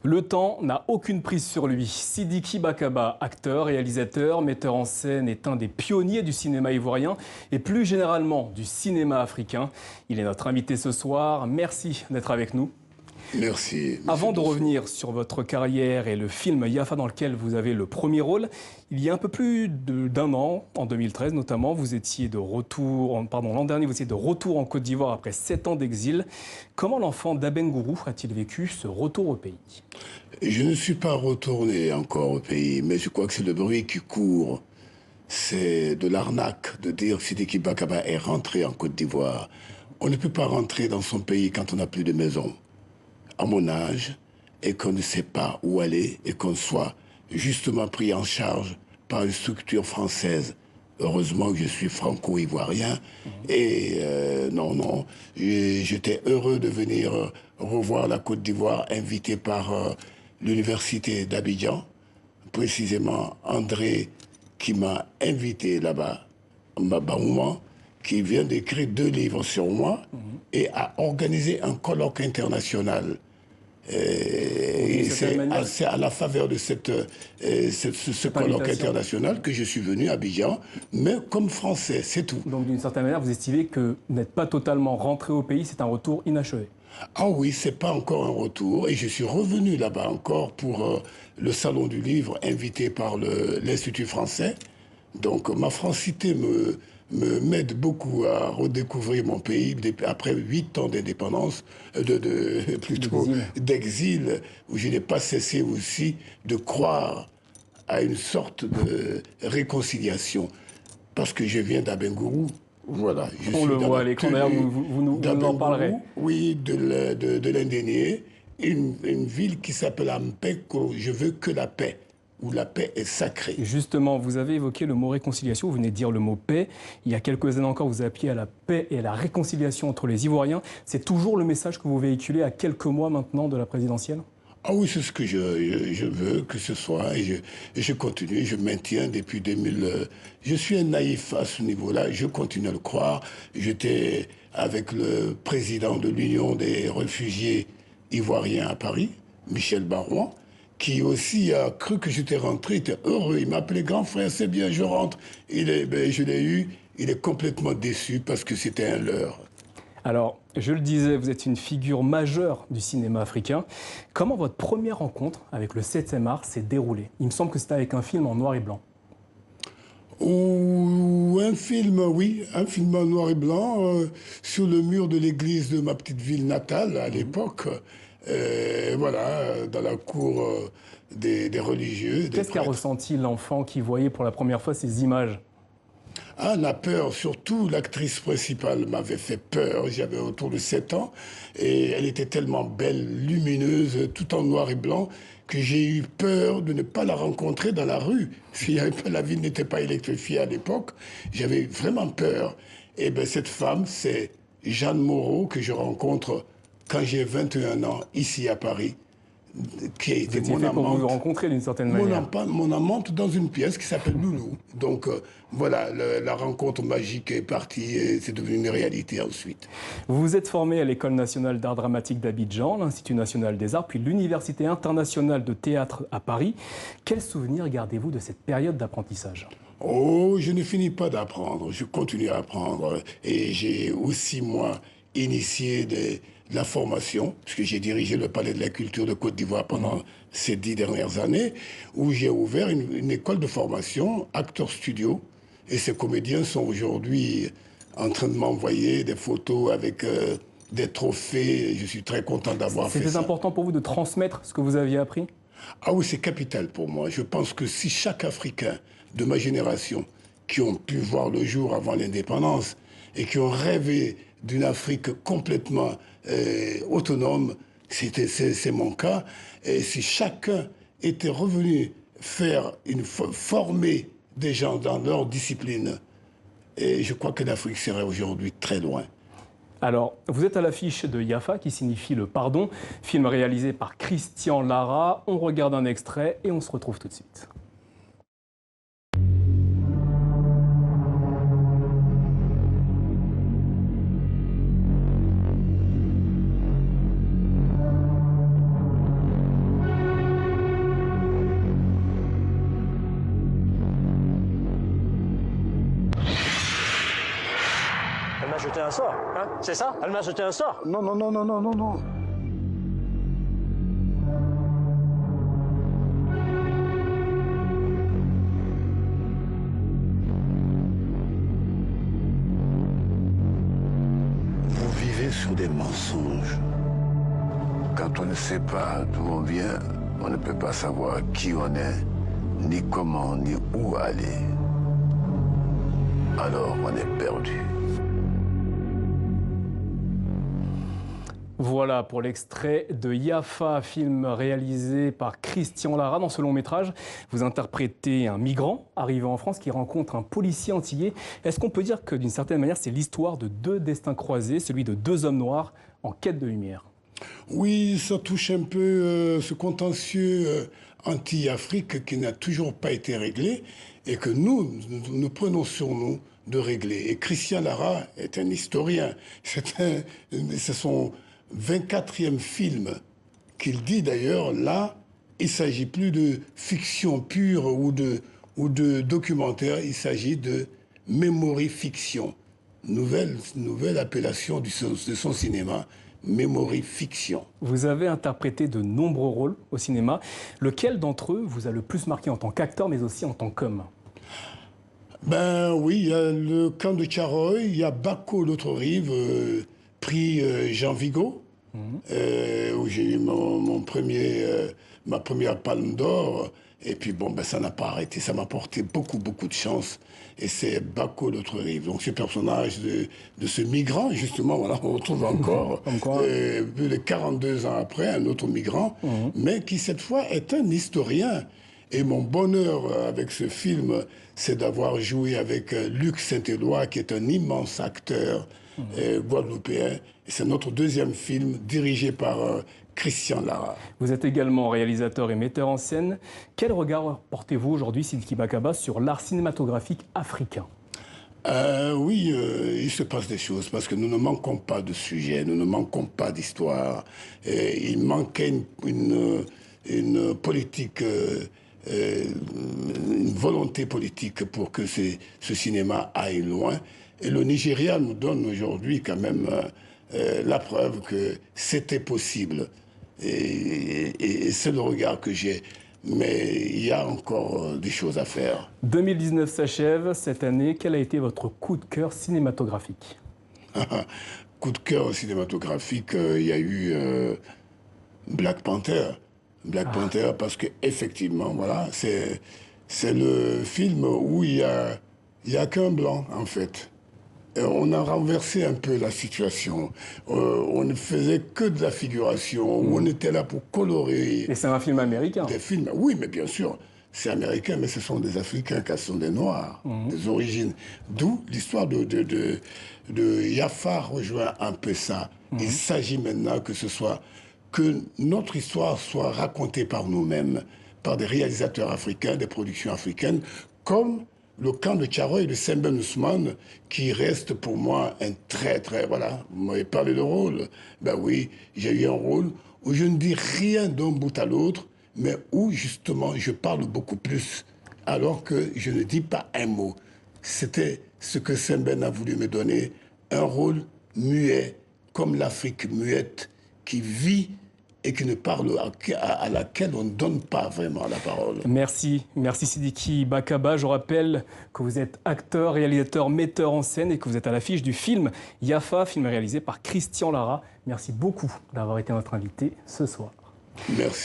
Le temps n'a aucune prise sur lui. Sidiki Bakaba, acteur, réalisateur, metteur en scène, est un des pionniers du cinéma ivoirien et plus généralement du cinéma africain. Il est notre invité ce soir. Merci d'être avec nous. Merci. Avant de revenir sur votre carrière et le film Yafa dans lequel vous avez le premier rôle, il y a un peu plus d'un an, en 2013 notamment, vous étiez de retour, l'an dernier, vous étiez de retour en Côte d'Ivoire après 7 ans d'exil. Comment l'enfant d'Abengourou a-t-il vécu ce retour au pays? Je ne suis pas retourné encore au pays, mais je crois que c'est le bruit qui court. C'est de l'arnaque de dire que Sidiki Bakaba est rentré en Côte d'Ivoire. On ne peut pas rentrer dans son pays quand on n'a plus de maison. À mon âge, et qu'on ne sait pas où aller, et qu'on soit justement pris en charge par une structure française. Heureusement que je suis franco-ivoirien. Et non, j'étais heureux de venir revoir la Côte d'Ivoire, invité par l'université d'Abidjan, précisément André, qui m'a invité là-bas, Mbabaouman, qui vient d'écrire 2 livres sur moi et a organisé un colloque international. Et c'est à la faveur de ce colloque international que je suis venu à Abidjan, mais comme Français, c'est tout. Donc d'une certaine manière, vous estimez que vous n'êtes pas totalement rentré au pays, c'est un retour inachevé? Ah oui, c'est pas encore un retour, et je suis revenu là-bas encore pour le Salon du Livre, invité par l'Institut français. Donc ma francité m'aide beaucoup à redécouvrir mon pays après 8 ans d'indépendance, plutôt d'exil, où je n'ai pas cessé aussi de croire à une sorte de réconciliation. Parce que je viens d'Abengourou, voilà. On le voit à l'écran, d'ailleurs, vous nous en parlerez. Oui, de l'Indénié, une ville qui s'appelle Ampeko. Je veux que la paix, où la paix est sacrée. Justement, vous avez évoqué le mot réconciliation, vous venez de dire le mot paix. Il y a quelques années encore, vous appeliez à la paix et à la réconciliation entre les Ivoiriens. C'est toujours le message que vous véhiculez à quelques mois maintenant de la présidentielle? Ah oui, c'est ce que je veux que ce soit, et je continue, je maintiens depuis 2000. Je suis un naïf à ce niveau-là, je continue à le croire. J'étais avec le président de l'Union des réfugiés ivoiriens à Paris, Michel Barouin, qui aussi a cru que j'étais rentré, était heureux. Il m'a appelé grand frère, c'est bien, je rentre. Je l'ai eu, il est complètement déçu parce que c'était un leurre. Alors, je le disais, vous êtes une figure majeure du cinéma africain. Comment votre première rencontre avec le 7e art s'est déroulée? Il me semble que c'était avec un film en noir et blanc. Ou un film, oui, un film en noir et blanc sur le mur de l'église de ma petite ville natale à l'époque. Voilà, dans la cour des religieux. Qu'est-ce qu'a ressenti l'enfant qui voyait pour la première fois ces images? Ah, la peur, surtout l'actrice principale m'avait fait peur. J'avais autour de 7 ans et elle était tellement belle, lumineuse, tout en noir et blanc, que j'ai eu peur de ne pas la rencontrer dans la rue. La ville n'était pas électrifiée à l'époque, j'avais vraiment peur. Et bien cette femme, c'est Jeanne Moreau que je rencontre quand j'ai 21 ans, ici à Paris, qui a été mon amante. Pour vous rencontrer d'une certaine manière. Mon amante dans une pièce qui s'appelle Loulou. Donc voilà, la rencontre magique est partie et c'est devenu une réalité ensuite. Vous vous êtes formé à l'École nationale d'art dramatique d'Abidjan, l'Institut national des arts, puis l'Université internationale de théâtre à Paris. Quels souvenirs gardez-vous de cette période d'apprentissage? Oh, je ne finis pas d'apprendre, je continue à apprendre. Et j'ai aussi, moi, initié de la formation, puisque j'ai dirigé le Palais de la Culture de Côte d'Ivoire pendant ces 10 dernières années, où j'ai ouvert une école de formation, Acteurs Studio. Et ces comédiens sont aujourd'hui en train de m'envoyer des photos avec des trophées. Je suis très content d'avoir fait ça. C'était important pour vous de transmettre ce que vous aviez appris? Ah oui, c'est capital pour moi. Je pense que si chaque Africain de ma génération, qui ont pu voir le jour avant l'indépendance et qui ont rêvé d'une Afrique complètement autonome, c'est mon cas, et si chacun était revenu former des gens dans leur discipline, et je crois que l'Afrique serait aujourd'hui très loin. Alors, vous êtes à l'affiche de Yafa, qui signifie le pardon, film réalisé par Christian Lara. On regarde un extrait et on se retrouve tout de suite. un sort, hein? C'est ça? Elle m'a jeté un sort? Non, non, non, non, non, non, non. Vous vivez sur des mensonges. Quand on ne sait pas d'où on vient, on ne peut pas savoir qui on est, ni comment, ni où aller. Alors on est perdu. Voilà pour l'extrait de Yafa, film réalisé par Christian Lara. Dans ce long métrage, vous interprétez un migrant arrivant en France qui rencontre un policier antillais. Est-ce qu'on peut dire que d'une certaine manière, c'est l'histoire de deux destins croisés, celui de deux hommes noirs en quête de lumière? Oui, ça touche un peu ce contentieux anti-Afrique qui n'a toujours pas été réglé et que nous prenons sur nous de régler. Et Christian Lara est un historien. C'est son 24e film qu'il dit d'ailleurs, là, il ne s'agit plus de fiction pure ou de documentaire, il s'agit de memory fiction. Nouvelle appellation de son cinéma, memory fiction. Vous avez interprété de nombreux rôles au cinéma. Lequel d'entre eux vous a le plus marqué en tant qu'acteur, mais aussi en tant qu'homme? Ben oui, il y a le camp de Tcharoy, il y a Bako, l'autre rive, prix Jean Vigo, où j'ai eu ma première palme d'or. Et puis bon, ben, ça n'a pas arrêté, ça m'a apporté beaucoup de chance. Et c'est Bako, l'autre rive. Donc ce personnage de ce migrant, justement, voilà, on retrouve encore, plus de 42 ans après, un autre migrant, mais qui cette fois est un historien. Et mon bonheur avec ce film, c'est d'avoir joué avec Luc Saint-Éloi, qui est un immense acteur guadeloupéen. Et c'est notre deuxième film dirigé par Christian Lara. Vous êtes également réalisateur et metteur en scène. Quel regard portez-vous aujourd'hui, Sidiki Bakaba, sur l'art cinématographique africain? Oui, il se passe des choses parce que nous ne manquons pas de sujets, nous ne manquons pas d'histoire. Il manquait une politique, une volonté politique pour que ce cinéma aille loin. Et le Nigeria nous donne aujourd'hui quand même la preuve que c'était possible. Et c'est le regard que j'ai. Mais il y a encore des choses à faire. 2019 s'achève. Cette année, quel a été votre coup de cœur cinématographique? Coup de cœur cinématographique, il y a eu Black Panther. Black Panther parce que effectivement, voilà, c'est le film où il y a qu'un blanc en fait. On a renversé un peu la situation. On ne faisait que de la figuration. On était là pour colorer. Et c'est un film américain. Des films, oui, mais bien sûr, c'est américain, mais ce sont des Africains qui sont des Noirs, des origines. D'où l'histoire de Yafa rejoint un peu ça. Il s'agit maintenant que notre histoire soit racontée par nous-mêmes, par des réalisateurs africains, des productions africaines, comme le camp de Tcharoy de Sembène Ousmane, qui reste pour moi un très, voilà, vous m'avez parlé de rôle. Ben oui, j'ai eu un rôle où je ne dis rien d'un bout à l'autre, mais où justement je parle beaucoup plus, alors que je ne dis pas un mot. C'était ce que Sembène a voulu me donner, un rôle muet, comme l'Afrique muette, qui vit et qui ne parle à laquelle on ne donne pas vraiment la parole. Merci Sidiki Bakaba. Je rappelle que vous êtes acteur, réalisateur, metteur en scène et que vous êtes à l'affiche du film Yafa, film réalisé par Christian Lara. Merci beaucoup d'avoir été notre invité ce soir. Merci.